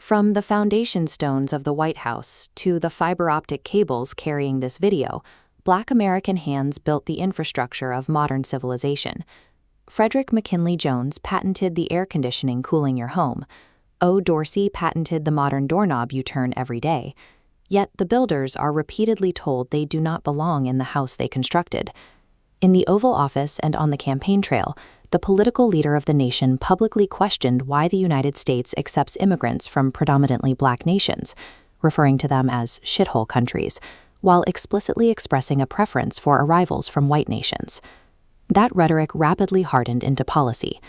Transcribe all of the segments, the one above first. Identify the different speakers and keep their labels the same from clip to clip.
Speaker 1: From the foundation stones of the White House to the fiber optic cables carrying this video, Black American hands built the infrastructure of modern civilization. Frederick McKinley Jones patented the air conditioning cooling your home. O. Dorsey patented the modern doorknob you turn every day. Yet the builders are repeatedly told they do not belong in the house they constructed. In the Oval Office and on the campaign trail, the political leader of the nation publicly questioned why the United States accepts immigrants from predominantly Black nations, referring to them as shithole countries, while explicitly expressing a preference for arrivals from white nations. That rhetoric rapidly hardened into policy.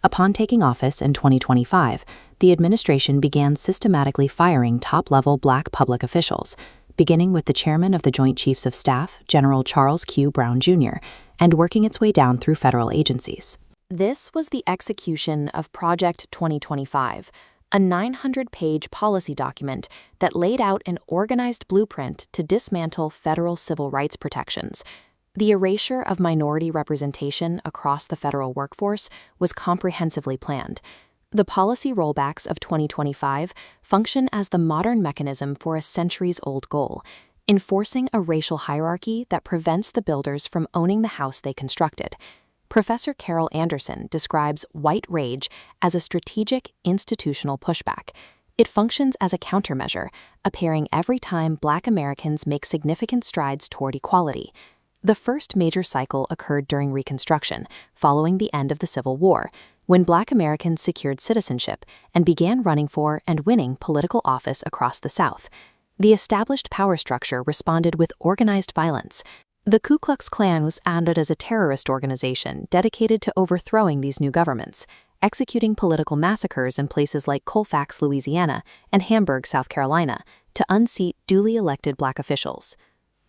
Speaker 1: Upon taking office in 2025, the administration began systematically firing top-level Black public officials, beginning with the chairman of the Joint Chiefs of Staff, General Charles Q. Brown, Jr., and working its way down through federal agencies. This was the execution of Project 2025, a 900-page policy document that laid out an organized blueprint to dismantle federal civil rights protections. The erasure of minority representation across the federal workforce was comprehensively planned. The policy rollbacks of 2025 function as the modern mechanism for a centuries-old goal, enforcing a racial hierarchy that prevents the builders from owning the house they constructed. Professor Carol Anderson describes white rage as a strategic institutional pushback. It functions as a countermeasure, appearing every time Black Americans make significant strides toward equality. The first major cycle occurred during Reconstruction, following the end of the Civil War, when Black Americans secured citizenship and began running for and winning political office across the South. The established power structure responded with organized violence. The Ku Klux Klan was founded as a terrorist organization dedicated to overthrowing these new governments, executing political massacres in places like Colfax, Louisiana, and Hamburg, South Carolina, to unseat duly elected Black officials.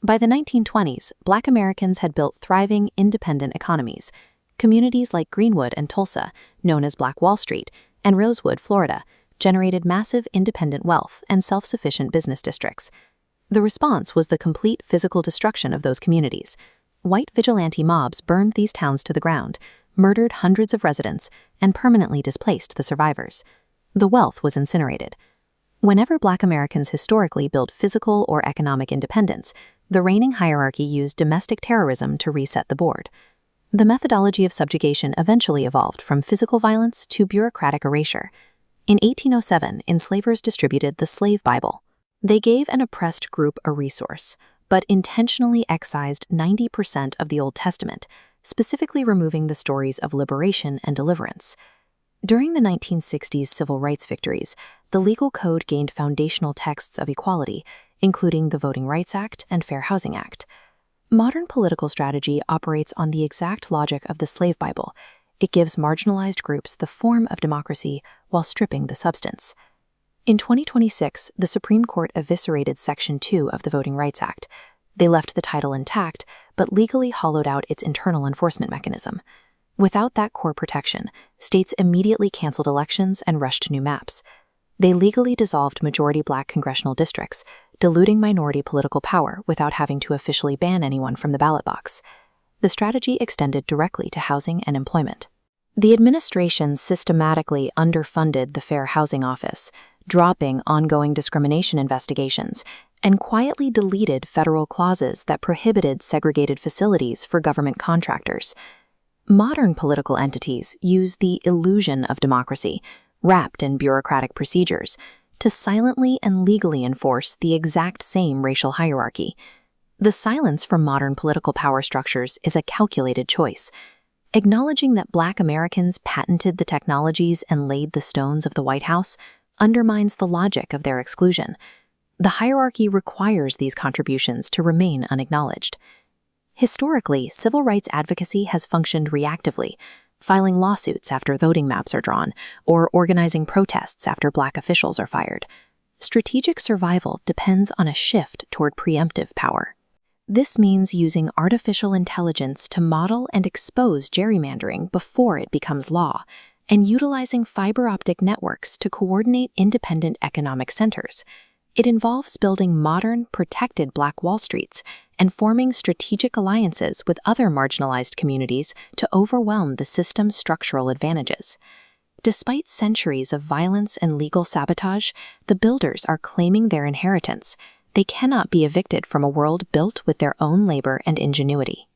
Speaker 1: By the 1920s, Black Americans had built thriving, independent economies. Communities like Greenwood and Tulsa, known as Black Wall Street, and Rosewood, Florida, generated massive independent wealth and self-sufficient business districts. The response was the complete physical destruction of those communities. White vigilante mobs burned these towns to the ground, murdered hundreds of residents, and permanently displaced the survivors. The wealth was incinerated. Whenever Black Americans historically built physical or economic independence, the reigning hierarchy used domestic terrorism to reset the board. The methodology of subjugation eventually evolved from physical violence to bureaucratic erasure. In 1807, enslavers distributed the Slave Bible. They gave an oppressed group a resource, but intentionally excised 90% of the Old Testament, specifically removing the stories of liberation and deliverance. During the 1960s civil rights victories, the legal code gained foundational texts of equality, including the Voting Rights Act and Fair Housing Act. Modern political strategy operates on the exact logic of the Slave Bible. It gives marginalized groups the form of democracy while stripping the substance. In 2026, the Supreme Court eviscerated Section 2 of the Voting Rights Act. They left the title intact, but legally hollowed out its internal enforcement mechanism. Without that core protection, states immediately canceled elections and rushed to new maps. They legally dissolved majority Black congressional districts, diluting minority political power without having to officially ban anyone from the ballot box. The strategy extended directly to housing and employment. The administration systematically underfunded the Fair Housing Office, dropping ongoing discrimination investigations, and quietly deleted federal clauses that prohibited segregated facilities for government contractors. Modern political entities use the illusion of democracy, wrapped in bureaucratic procedures, to silently and legally enforce the exact same racial hierarchy. The silence from modern political power structures is a calculated choice. Acknowledging that Black Americans patented the technologies and laid the stones of the White House undermines the logic of their exclusion. The hierarchy requires these contributions to remain unacknowledged. Historically, civil rights advocacy has functioned reactively, filing lawsuits after voting maps are drawn, or organizing protests after Black officials are fired. Strategic survival depends on a shift toward preemptive power. This means using artificial intelligence to model and expose gerrymandering before it becomes law, and utilizing fiber optic networks to coordinate independent economic centers. It involves building modern, protected Black Wall Streets and forming strategic alliances with other marginalized communities to overwhelm the system's structural advantages. Despite centuries of violence and legal sabotage, the builders are claiming their inheritance. They cannot be evicted from a world built with their own labor and ingenuity.